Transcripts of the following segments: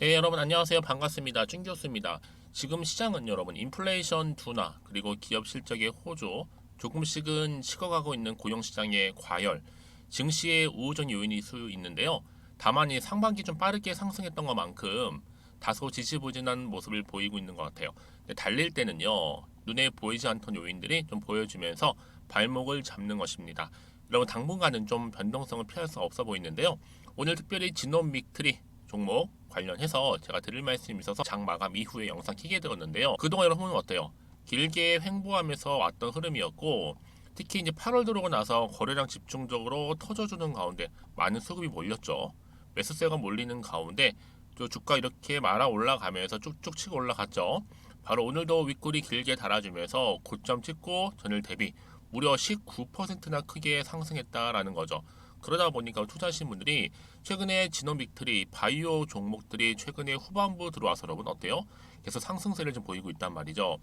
네, 여러분 안녕하세요. 반갑습니다. 준 교수입니다. 지금 시장은 여러분 인플레이션 둔화 그리고 기업 실적의 호조, 조금씩은 식어가고 있는 고용 시장의 과열, 증시의 우호적 요인이 수 있는데요. 다만 이 상반기 좀 빠르게 상승했던 것만큼 다소 지지부진한 모습을 보이고 있는 것 같아요. 근데 달릴 때는요, 눈에 보이지 않던 요인들이 좀 보여주면서 발목을 잡는 것입니다. 여러분 당분간은 좀 변동성을 피할 수 없어 보이는데요. 오늘 특별히 지노믹트리 종목 관련해서 제가 드릴 말씀이 있어서 장 마감 이후에 영상 키게 되었는데요. 그동안 여러분은 어때요? 길게 횡보하면서 왔던 흐름이었고, 특히 이제 8월 들어오고 나서 거래량 집중적으로 터져주는 가운데 많은 수급이 몰렸죠. 매수세가 몰리는 가운데 또 주가 이렇게 말아 올라가면서 쭉쭉 치고 올라갔죠. 바로 오늘도 윗골이 길게 달아주면서 고점 찍고 전일 대비 무려 19%나 크게 상승했다라는 거죠. 그러다 보니까 투자하신 분들이 최근에 지노믹트리, 바이오 종목들이 최근에 후반부 들어와서 여러분 어때요? 계속 상승세를 좀 보이고 있단 말이죠.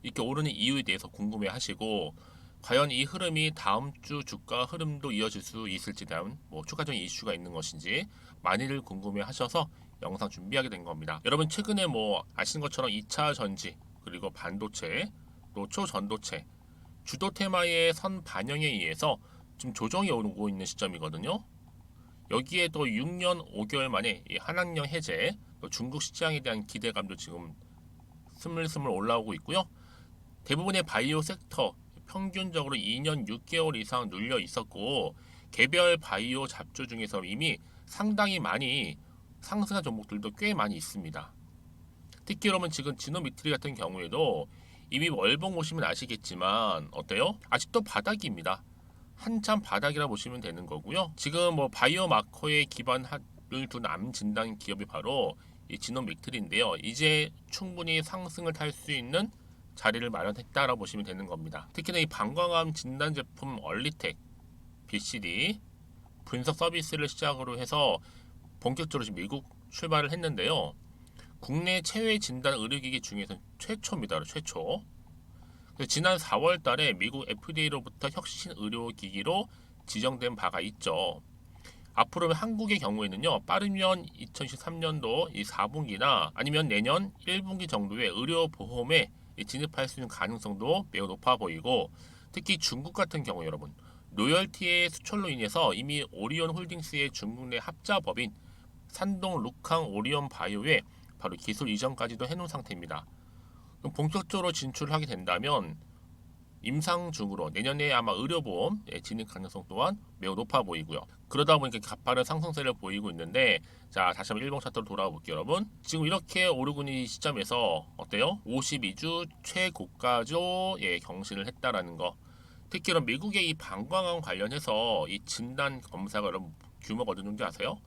이렇게 오르는 이유에 대해서 궁금해 하시고, 과연 이 흐름이 다음 주 주가 흐름도 이어질 수 있을지 대한 추가적인 이슈가 있는 것인지 많이들 궁금해 하셔서 영상 준비하게 된 겁니다. 여러분 최근에 아시는 것처럼 2차 전지, 그리고 반도체, 또 초전도체, 주도 테마의 선 반영에 의해서 지금 조정이 오고 있는 시점이거든요. 여기에 또 6년 5개월 만에 이 한학령 해제, 또 중국 시장에 대한 기대감도 지금 스물스물 올라오고 있고요. 대부분의 바이오 섹터 평균적으로 2년 6개월 이상 눌려 있었고, 개별 바이오 잡주 중에서 이미 상당히 많이 상승한 종목들도 꽤 많이 있습니다. 특히 여러분 지금 지노미트리 같은 경우에도 이미 월봉 보시면 아시겠지만 어때요? 아직도 바닥입니다. 한참 바닥이라 보시면 되는 거고요. 지금 바이오 마커에 기반을 둔 암 진단 기업이 바로 이 지노믹트리인데요. 이제 충분히 상승을 탈 수 있는 자리를 마련했다라고 보시면 되는 겁니다. 특히나 이 방광암 진단 제품 얼리텍, BCD 분석 서비스를 시작으로 해서 본격적으로 지금 미국 출발을 했는데요. 국내 체외 진단 의료기기 중에서 최초입니다. 최초. 지난 4월 달에 미국 FDA로부터 혁신 의료기기로 지정된 바가 있죠. 앞으로 한국의 경우에는요, 빠르면 2023년도 이 4분기나 아니면 내년 1분기 정도의 의료보험에 진입할 수 있는 가능성도 매우 높아 보이고, 특히 중국 같은 경우 여러분, 로열티의 수출로 인해서 이미 오리온 홀딩스의 중국 내 합자법인 산동 루캉 오리온 바이오에 바로 기술 이전까지도 해놓은 상태입니다. 그럼 본격적으로 진출을 하게 된다면 임상 중으로 내년에 아마 의료보험 진입 가능성 또한 매우 높아 보이고요. 그러다 보니까 가파른 상승세를 보이고 있는데, 자 다시 한번 일봉 차트로 돌아와 볼게요. 여러분 지금 이렇게 오르고 있는 시점에서 어때요? 52주 최고가죠. 경신을 했다라는 거. 특히 는 미국의 이 방광암 관련해서 이 진단 검사가 여러분 규모가 어느 정도 아세요?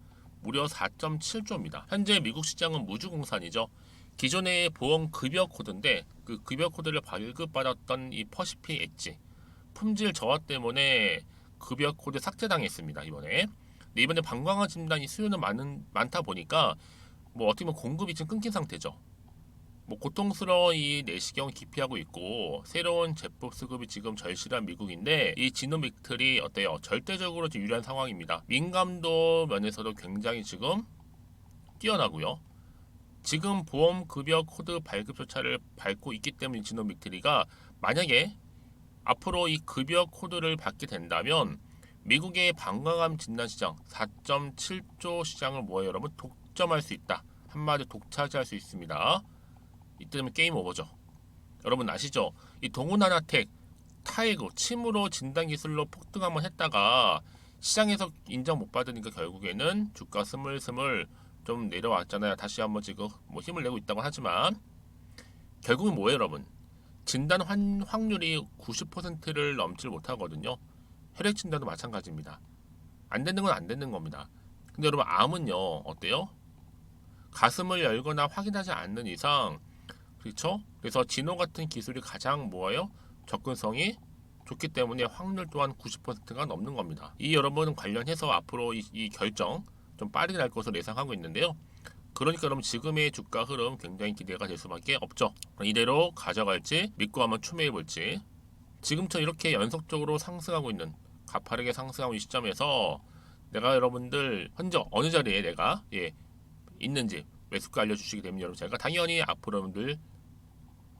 무려 4.7조입니다. 현재 미국 시장은 무주공산이죠. 기존의 보험 급여 코드인데 그 급여 코드를 발급받았던 이 퍼시픽 엣지 품질 저하 때문에 급여 코드 삭제당했습니다. 이번에 방광암 진단이 수요는 많다 보니까 어떻게 보면 공급이 지금 끊긴 상태죠. 고통스러운 이 내시경을 기피하고 있고 새로운 제품 수급이 지금 절실한 미국인데, 이 지노믹틀이 어때요? 절대적으로 지금 유리한 상황입니다. 민감도 면에서도 굉장히 지금 뛰어나고요. 지금 보험 급여 코드 발급 절차를 밟고 있기 때문에 지노믹트리가 만약에 앞으로 이 급여 코드를 받게 된다면 미국의 방광암 진단 시장 4.7조 시장을 여러분 독점할 수 있다. 한마디로 독차지할 수 있습니다. 이때면 게임 오버죠. 여러분 아시죠? 이 동훈하나텍 타이거 침으로 진단 기술로 폭등 한번 했다가 시장에서 인정 못 받으니까 결국에는 주가 스물스물 좀 내려왔잖아요. 다시 한번 지금 힘을 내고 있다고 하지만 결국은 여러분? 진단 확률이 90%를 넘지 못하거든요. 혈액 진단도 마찬가지입니다. 안 되는 건 안 되는 겁니다. 근데 여러분 암은요 어때요? 가슴을 열거나 확인하지 않는 이상, 그렇죠? 그래서 진호 같은 기술이 가장 접근성이 좋기 때문에 확률 또한 90%가 넘는 겁니다. 이 여러분 관련해서 앞으로 이 결정 좀 빠르게 날 것으로 예상하고 있는데요. 그러니까 여러분 지금의 주가 흐름 굉장히 기대가 될 수밖에 없죠. 이대로 가져갈지 믿고 한번 추매해 볼지. 지금처럼 이렇게 연속적으로 상승하고 있는, 가파르게 상승하고 있는 시점에서 내가 여러분들 현재 어느 자리에 내가 있는지 매수가 알려주시게 되면 여러분 제가 당연히 앞으로 여러분들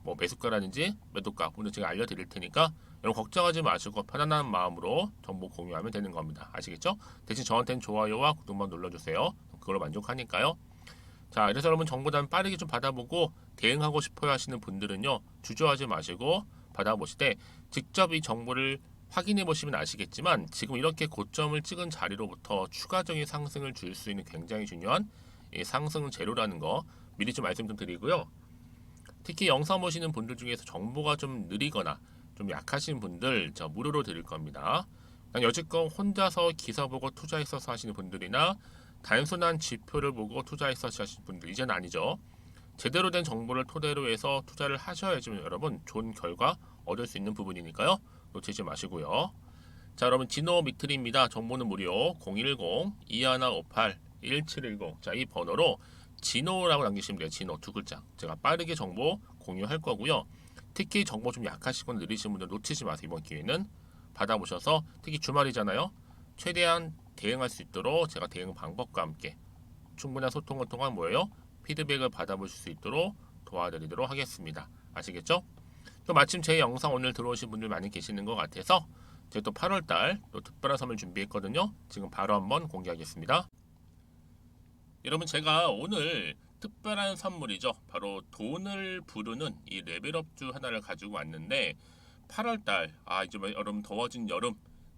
뭐 매수가라든지 매도가 오늘 제가 알려드릴 테니까 여러분 걱정하지 마시고 편안한 마음으로 정보 공유하면 되는 겁니다. 아시겠죠? 대신 저한테는 좋아요와 구독만 눌러주세요. 그걸로 만족하니까요. 자, 그래서 여러분 정보단 빠르게 좀 받아보고 대응하고 싶어야 하시는 분들은요, 주저하지 마시고 받아보시되 직접 이 정보를 확인해 보시면 아시겠지만 지금 이렇게 고점을 찍은 자리로부터 추가적인 상승을 줄 수 있는 굉장히 중요한 이 상승 재료라는 거 미리 좀 말씀 좀 드리고요. 특히 영상 보시는 분들 중에서 정보가 좀 느리거나 좀 약하신 분들 저 무료로 드릴 겁니다. 그냥 여지껏 혼자서 기사 보고 투자했어서 하시는 분들이나 단순한 지표를 보고 투자했어서 하시는 분들 이제는 아니죠. 제대로 된 정보를 토대로 해서 투자를 하셔야지 여러분 좋은 결과 얻을 수 있는 부분이니까요. 놓치지 마시고요. 자, 여러분 진호 미트리입니다. 정보는 무료 010-2158-1710. 자, 이 번호로 진호라고 남기시면 돼요. 진호 두 글자. 제가 빠르게 정보 공유할 거고요. 특히 정보 좀 약하시거나 느리신 분들 놓치지 마세요. 이번 기회는 받아보셔서 특히 주말이잖아요. 최대한 대응할 수 있도록 제가 대응 방법과 함께 충분한 소통을 통한 뭐예요? 피드백을 받아보실 수 있도록 도와드리도록 하겠습니다. 아시겠죠? 또 마침 제 영상 오늘 들어오신 분들 많이 계시는 것 같아서 제가 또 8월달 또 특별한 선물 준비했거든요. 지금 바로 한번 공개하겠습니다. 여러분 제가 오늘 특별한 선물이죠. 바로 돈을 부르는 이 레벨업주 하나를 가지고 왔는데 8월달 이제 여러분 더워진 여름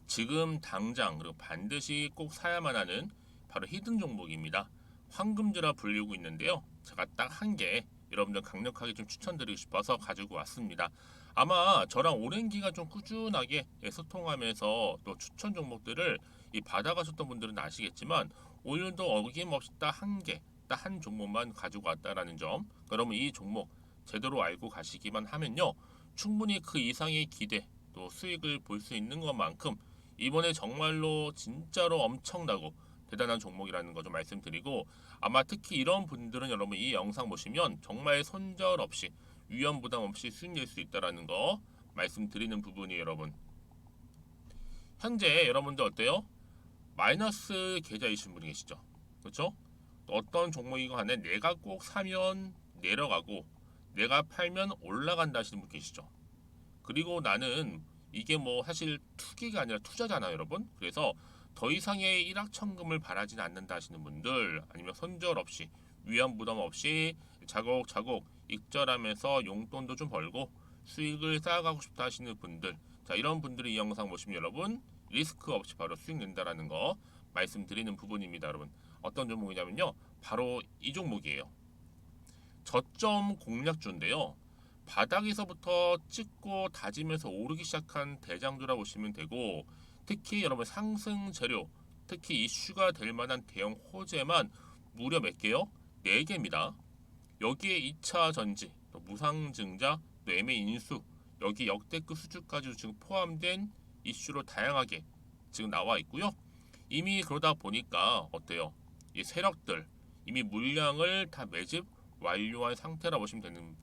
지금 당장 그리고 반드시 꼭 사야만 하는 바로 히든 종목입니다. 황금주라 불리고 있는데요. 제가 딱 한 개 여러분들 강력하게 좀 추천드리고 싶어서 가지고 왔습니다. 아마 저랑 오랜 기간 좀 꾸준하게 소통하면서 또 추천 종목들을 받아가셨던 분들은 아시겠지만 오늘도 어김없이 딱 한 개, 딱 한 종목만 가지고 왔다라는 점. 그러면 이 종목 제대로 알고 가시기만 하면요. 충분히 그 이상의 기대 또 수익을 볼 수 있는 것만큼 이번에 정말로 진짜로 엄청나고 대단한 종목이라는 거 좀 말씀드리고 아마 특히 이런 분들은 여러분 이 영상 보시면 정말 손절 없이 위험 부담 없이 수익 낼 수 있다라는 거 말씀드리는 부분이에요. 여러분 현재 여러분들 어때요? 마이너스 계좌이신 분이 계시죠? 그렇죠? 어떤 종목이건 간에 내가 꼭 사면 내려가고 내가 팔면 올라간다 하시는 분 계시죠? 그리고 나는 이게 뭐 사실 투기가 아니라 투자잖아요, 여러분. 그래서 더 이상의 일확천금을 바라진 않는다 하시는 분들 아니면 손절 없이 위험 부담 없이 차곡차곡 익절하면서 용돈도 좀 벌고 수익을 쌓아가고 싶다 하시는 분들 자 이런 분들이 이 영상 보시면 여러분 리스크 없이 바로 수익 낸다라는 거 말씀드리는 부분입니다. 여러분 어떤 종목이냐면요 바로 이 종목이에요. 저점 공략주인데요. 바닥에서부터 찍고 다지면서 오르기 시작한 대장주라 보시면 되고 특히 여러분 상승 재료 특히 이슈가 될 만한 대형 호재만 무려 몇 개요? 4개입니다. 여기에 2차 전지, 또 무상증자, 또 매매 인수 여기 역대급 수주까지 지금 포함된 이슈로 다양하게 지금 나와 있고요. 이미 그러다 보니까 어때요? 이 세력들 이미 물량을 다 매집 완료한 상태라 보시면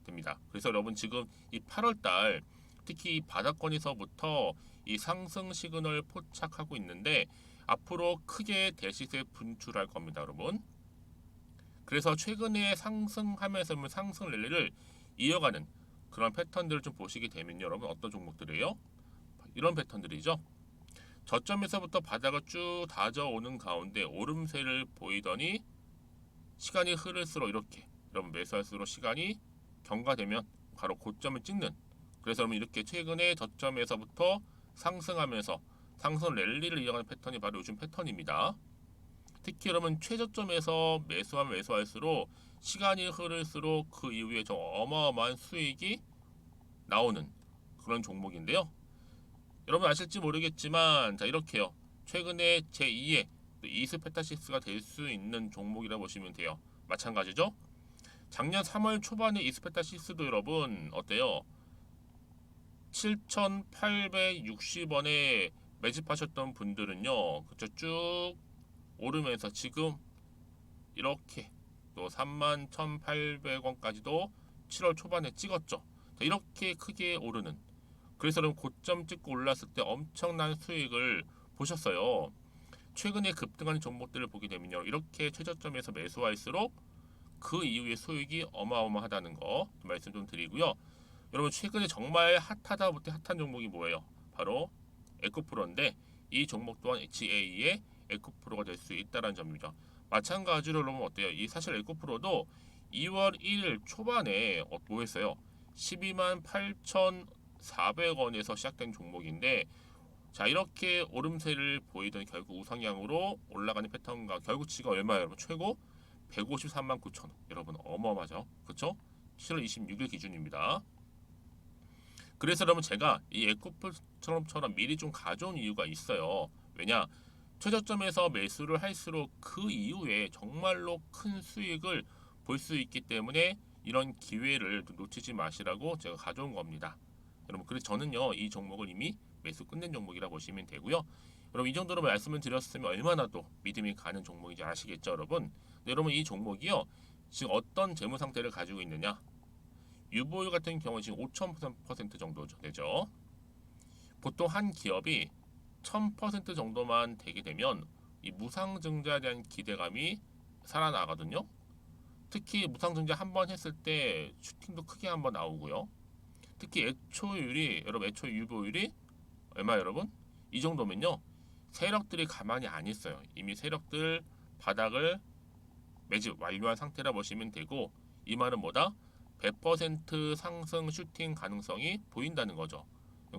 됩니다. 그래서 여러분 지금 이 8월달 특히 이 바닥권에서부터 이 상승 시그널 포착하고 있는데 앞으로 크게 대시세 분출할 겁니다, 여러분. 그래서 최근에 상승하면서 상승 랠리를 이어가는 그런 패턴들을 좀 보시게 되면 여러분 어떤 종목들이에요? 이런 패턴들이죠. 저점에서부터 바닥을 쭉 다져오는 가운데 오름세를 보이더니 시간이 흐를수록 이렇게 여러분 매수할수록 시간이 경과되면 바로 고점을 찍는 그래서 여러분 이렇게 최근에 저점에서부터 상승하면서 상승 랠리를 이어가는 패턴이 바로 요즘 패턴입니다. 특히 여러분 최저점에서 매수하면 매수할수록 시간이 흐를수록 그 이후에 좀 어마어마한 수익이 나오는 그런 종목인데요. 여러분 아실지 모르겠지만 자 이렇게요. 최근에 제2의 이스페타시스가 될 수 있는 종목이라 보시면 돼요. 마찬가지죠. 작년 3월 초반에 이스페타시스도 여러분 어때요? 7,860원에 매집하셨던 분들은요. 그쵸 쭉 오르면서 지금 이렇게 또 31,800원까지도 7월 초반에 찍었죠. 자, 이렇게 크게 오르는 그래서 여러분 고점 찍고 올랐을 때 엄청난 수익을 보셨어요. 최근에 급등하는 종목들을 보게 되면요. 이렇게 최저점에서 매수할수록 그 이후에 소액이 어마어마하다는 거 말씀 좀 드리고요. 여러분 최근에 정말 핫하다 못해 핫한 종목이 뭐예요? 바로 에코프로인데 이 종목 또한 HA의 에코프로가 될 수 있다는 점입니다. 마찬가지로 여러분 어때요? 이 사실 에코프로도 2월 1일 초반에 뭐 했어요? 12만 8,400원에서 시작된 종목인데 자 이렇게 오름세를 보이던 결국 우상향으로 올라가는 패턴과 결국 지가 얼마예요 여러분? 최고 153만 9천 원. 여러분 어마어마하죠? 그쵸? 7월 26일 기준입니다. 그래서 여러분 제가 이 에코프처럼 미리 좀 가져온 이유가 있어요. 왜냐? 최저점에서 매수를 할수록 그 이후에 정말로 큰 수익을 볼 수 있기 때문에 이런 기회를 놓치지 마시라고 제가 가져온 겁니다. 여러분 그래서 저는요 이 종목을 이미 매수 끝낸 종목이라 보시면 되고요. 여러분 이 정도로 말씀을 드렸으면 얼마나 또 믿음이 가는 종목인지 아시겠죠 여러분? 네, 여러분 이 종목이요 지금 어떤 재무 상태를 가지고 있느냐? 유보율 같은 경우 지금 5,000% 정도 되죠. 보통 한 기업이 1,000% 정도만 되게 되면 이 무상증자에 대한 기대감이 살아나거든요. 특히 무상증자 한 번 했을 때 슈팅도 크게 한번 나오고요. 특히 애초율이 여러분 애초 유보율이 얼마 여러분? 이 정도면요. 세력들이 가만히 안 있어요. 이미 세력들 바닥을 매집 완료한 상태라 보시면 되고 이 말은 뭐다? 100% 상승 슈팅 가능성이 보인다는 거죠.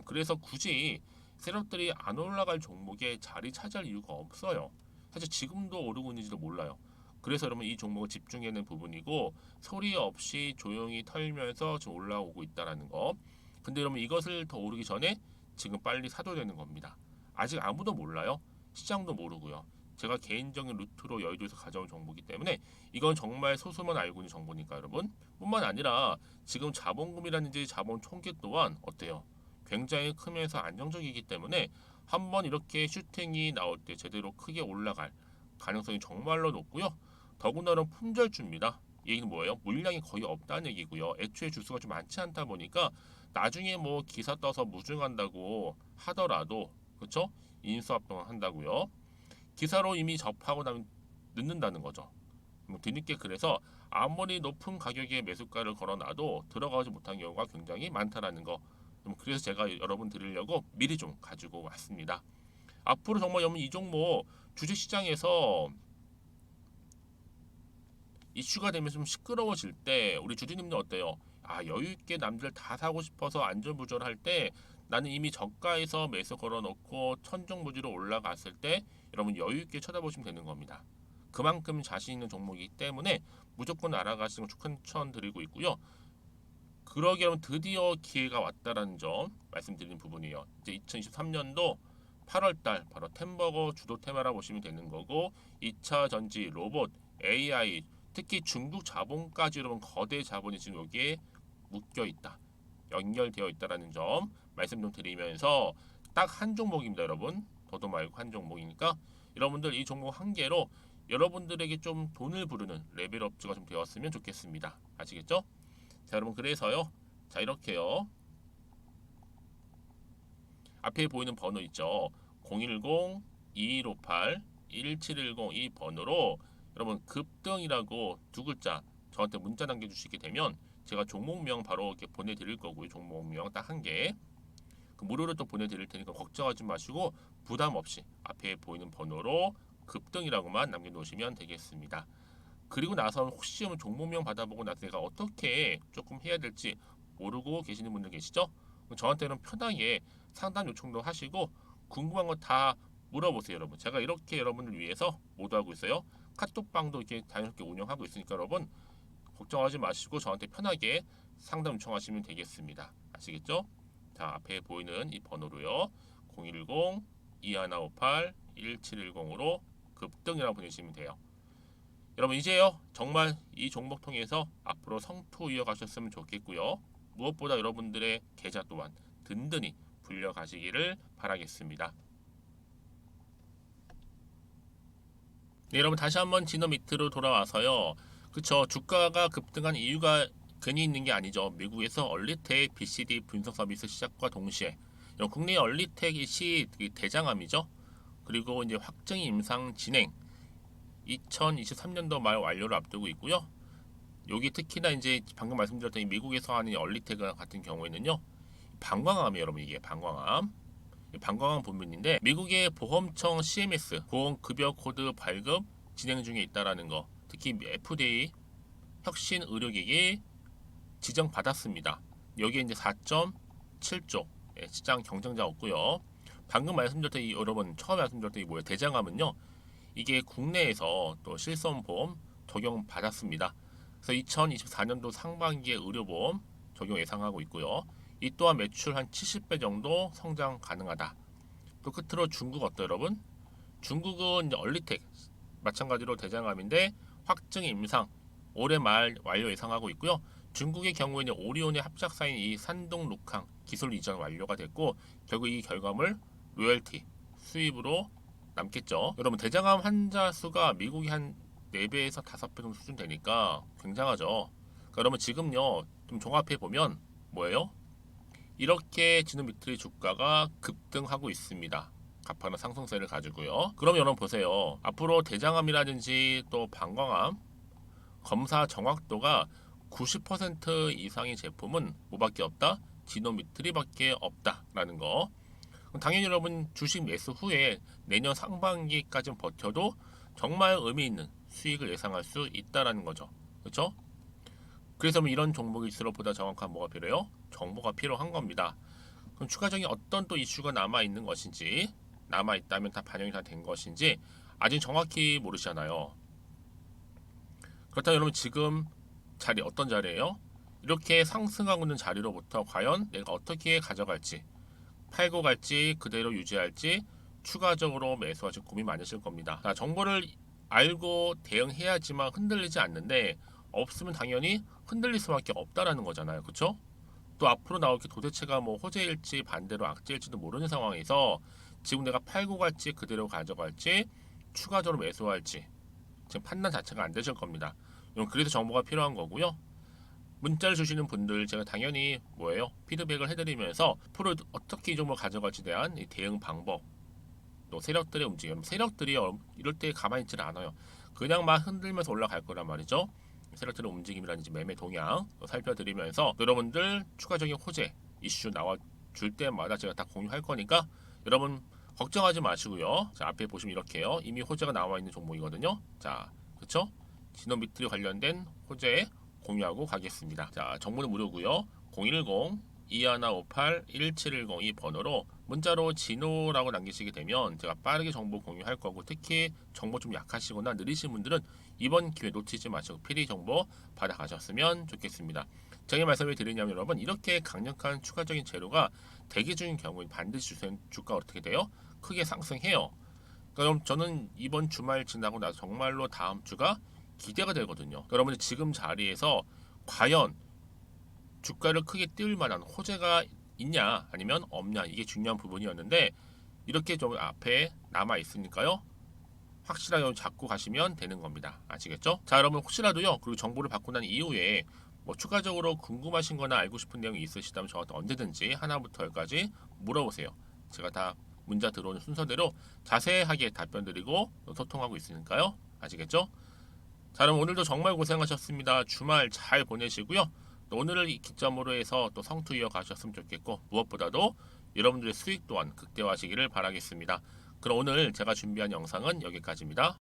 그래서 굳이 세력들이 안 올라갈 종목에 자리 차지할 이유가 없어요. 사실 지금도 오르고 있는지도 몰라요. 그래서 여러분 이 종목을 집중해야 하는 부분이고 소리 없이 조용히 털면서 지금 올라오고 있다는 거. 근데 여러분 이것을 더 오르기 전에 지금 빨리 사도 되는 겁니다. 아직 아무도 몰라요. 시장도 모르고요. 제가 개인적인 루트로 여의도에서 가져온 정보이기 때문에 이건 정말 소수만 알고 있는 정보니까 여러분 뿐만 아니라 지금 자본금이라든지 자본 총계 또한 어때요? 굉장히 크면서 안정적이기 때문에 한번 이렇게 슈팅이 나올 때 제대로 크게 올라갈 가능성이 정말로 높고요. 더군다나 품절주입니다. 이 얘기는 뭐예요? 물량이 거의 없다는 얘기고요. 애초에 주수가 좀 많지 않다 보니까 나중에 뭐 기사 떠서 무증한다고 하더라도 그렇죠? 인수합병을 한다고요. 기사로 이미 접하고 나면 늦는다는 거죠. 뭐 뒤늦게 그래서 아무리 높은 가격에 매수가를 걸어놔도 들어가지 못한 경우가 굉장히 많다라는 거. 그래서 제가 여러분 드리려고 미리 좀 가지고 왔습니다. 앞으로 정말 여러분 이 종목 주식시장에서 이슈가 되면 좀 시끄러워질 때 우리 주주님들 어때요? 아 여유 있게 남들 다 사고 싶어서 안절부절할 때 나는 이미 저가에서 매수 걸어놓고 천정부지로 올라갔을 때 여러분 여유 있게 쳐다보시면 되는 겁니다. 그만큼 자신 있는 종목이기 때문에 무조건 알아가시는 걸 추천드리고 있고요. 그러기 여러분 드디어 기회가 왔다라는 점 말씀드리는 부분이에요. 이제 2023년도 8월달 바로 템버거 주도 테마라 보시면 되는 거고 2차 전지, 로봇, AI 특히 중국 자본까지 여러분 거대 자본이 지금 여기에 묶여 있다. 연결되어 있다라는 점 말씀 좀 드리면서 딱 한 종목입니다, 여러분. 더도 말고 한 종목이니까 여러분들 이 종목 한 개로 여러분들에게 좀 돈을 부르는 레벨업주가 좀 되었으면 좋겠습니다. 아시겠죠? 자, 여러분 그래서요. 자, 이렇게요. 앞에 보이는 번호 있죠. 010-2158-1710 이 번호로 여러분 급등이라고 두 글자 저한테 문자 남겨주시게 되면 제가 종목명 바로 이렇게 보내드릴 거고요. 종목명 딱 한 개. 그 무료로 또 보내드릴 테니까 걱정하지 마시고 부담 없이 앞에 보이는 번호로 급등이라고만 남겨놓으시면 되겠습니다. 그리고 나서 혹시 종목명 받아보고 나서 내가 어떻게 조금 해야 될지 모르고 계시는 분들 계시죠? 저한테는 편하게 상담 요청도 하시고 궁금한 거 다 물어보세요, 여러분. 제가 이렇게 여러분을 위해서 모두하고 있어요. 카톡방도 이렇게 자연스럽게 운영하고 있으니까 여러분 걱정하지 마시고 저한테 편하게 상담 요청하시면 되겠습니다. 아시겠죠? 자, 앞에 보이는 이 번호로요. 010-2158-1710으로 급등이라고 보내시면 돼요. 여러분 이제요 정말 이 종목 통해서 앞으로 성투 이어가셨으면 좋겠고요. 무엇보다 여러분들의 계좌 또한 든든히 불려가시기를 바라겠습니다. 네, 여러분 다시 한번 지노미트로 돌아와서요. 그쵸, 주가가 급등한 이유가 괜히 있는 게 아니죠. 미국에서 얼리텍 BCD 분석 서비스 시작과 동시에 국내 얼리텍이 대장암이죠. 그리고 이제 확증 임상 진행 2023년도 말 완료를 앞두고 있고요. 여기 특히나 이제 방금 말씀드렸던 이 미국에서 하는 얼리태그 같은 경우에는요, 방광암이에요, 여러분. 이게 방광암. 방광암 본문인데 미국의 보험청 CMS 보험급여 코드 발급 진행 중에 있다라는 거, 특히 FDA 혁신 의료기기 지정받았습니다. 여기에 이제 4.7조 시장 경쟁자 없고요. 방금 말씀드렸던 이 여러분 처음에 말씀드렸던 이 뭐예요? 대장암은요. 이게 국내에서 또 실손보험 적용받았습니다. 그래서 2024년도 상반기에 의료보험 적용 예상하고 있고요. 이 또한 매출 한 70배 정도 성장 가능하다. 또 끝으로 중국 어때요, 여러분? 중국은 이제 얼리텍 마찬가지로 대장암인데 확증 임상 올해 말 완료 예상하고 있고요. 중국의 경우에는 오리온의 합작사인 이 산동 룩항 기술 이전 완료가 됐고 결국 이 결과물 로열티 수입으로 남겠죠. 여러분 대장암 환자 수가 미국이 한 4배에서 5배 정도 수준 되니까 굉장하죠. 그러니까 여러분 지금요 좀 종합해 보면 뭐예요? 이렇게 지노미트리 주가가 급등하고 있습니다. 가파른 상승세를 가지고요. 그럼 여러분 보세요. 앞으로 대장암이라든지 또 방광암 검사 정확도가 90% 이상의 제품은 뭐밖에 없다? 지노미트리밖에 없다라는 거. 당연히 여러분 주식 매수 후에 내년 상반기까지 버텨도 정말 의미 있는 수익을 예상할 수 있다라는 거죠. 그렇죠? 그래서 이런 종목일수록 보다 정확한 뭐가 필요해요? 정보가 필요한 겁니다. 그럼 추가적인 어떤 또 이슈가 남아 있는 것인지, 남아 있다면 다 반영이 다 된 것인지 아직 정확히 모르시잖아요. 그렇다면 여러분 지금 자리 어떤 자리예요? 이렇게 상승하고 있는 자리로부터 과연 내가 어떻게 가져갈지, 팔고 갈지 그대로 유지할지 추가적으로 매수하실 고민 많으실 겁니다. 자, 정보를 알고 대응해야지만 흔들리지 않는데 없으면 당연히 흔들릴 수밖에 없다라는 거잖아요. 그렇죠? 또 앞으로 나올 게 도대체가 뭐 호재일지 반대로 악재일지도 모르는 상황에서 지금 내가 팔고 갈지 그대로 가져갈지 추가적으로 매수할지 지금 판단 자체가 안 되실 겁니다. 그래서 정보가 필요한 거고요. 문자를 주시는 분들 제가 당연히 뭐예요? 피드백을 해드리면서 앞으로 어떻게 이 종목을 가져갈지 대한 이 대응 방법 또 세력들의 움직임 세력들이 이럴 때 가만히 있지 않아요. 그냥 막 흔들면서 올라갈 거란 말이죠. 세력들의 움직임이라든지 매매 동향 살펴드리면서 여러분들 추가적인 호재 이슈 나와 줄 때마다 제가 다 공유할 거니까 여러분 걱정하지 마시고요. 자, 앞에 보시면 이렇게요. 이미 호재가 나와 있는 종목이거든요. 자, 그렇죠? 지노미트리 관련된 호재 공유하고 가겠습니다. 자, 정보는 무료고요. 010-2158-1710 이 번호로 문자로 진호라고 남기시게 되면 제가 빠르게 정보 공유할 거고 특히 정보 좀 약하시거나 느리신 분들은 이번 기회 놓치지 마시고 필히 정보 받아가셨으면 좋겠습니다. 제가 말씀을 드리냐면 여러분 이렇게 강력한 추가적인 재료가 대기 중인 경우에 반드시 주가 어떻게 돼요? 크게 상승해요. 그럼 저는 이번 주말 지나고 나서 정말로 다음 주가 기대가 되거든요. 여러분들 지금 자리에서 과연 주가를 크게 띄울 만한 호재가 있냐 아니면 없냐 이게 중요한 부분이었는데 이렇게 좀 앞에 남아 있으니까요. 확실하게 잡고 가시면 되는 겁니다. 아시겠죠? 자, 여러분 혹시라도요. 그리고 정보를 받고 난 이후에 뭐 추가적으로 궁금하신 거나 알고 싶은 내용이 있으시다면 저한테 언제든지 하나부터 열까지 물어보세요. 제가 다 문자 들어오는 순서대로 자세하게 답변 드리고 소통하고 있으니까요. 아시겠죠? 자, 그럼 오늘도 정말 고생하셨습니다. 주말 잘 보내시고요. 또 오늘을 기점으로 해서 또 성투 이어가셨으면 좋겠고 무엇보다도 여러분들의 수익 또한 극대화하시기를 바라겠습니다. 그럼 오늘 제가 준비한 영상은 여기까지입니다.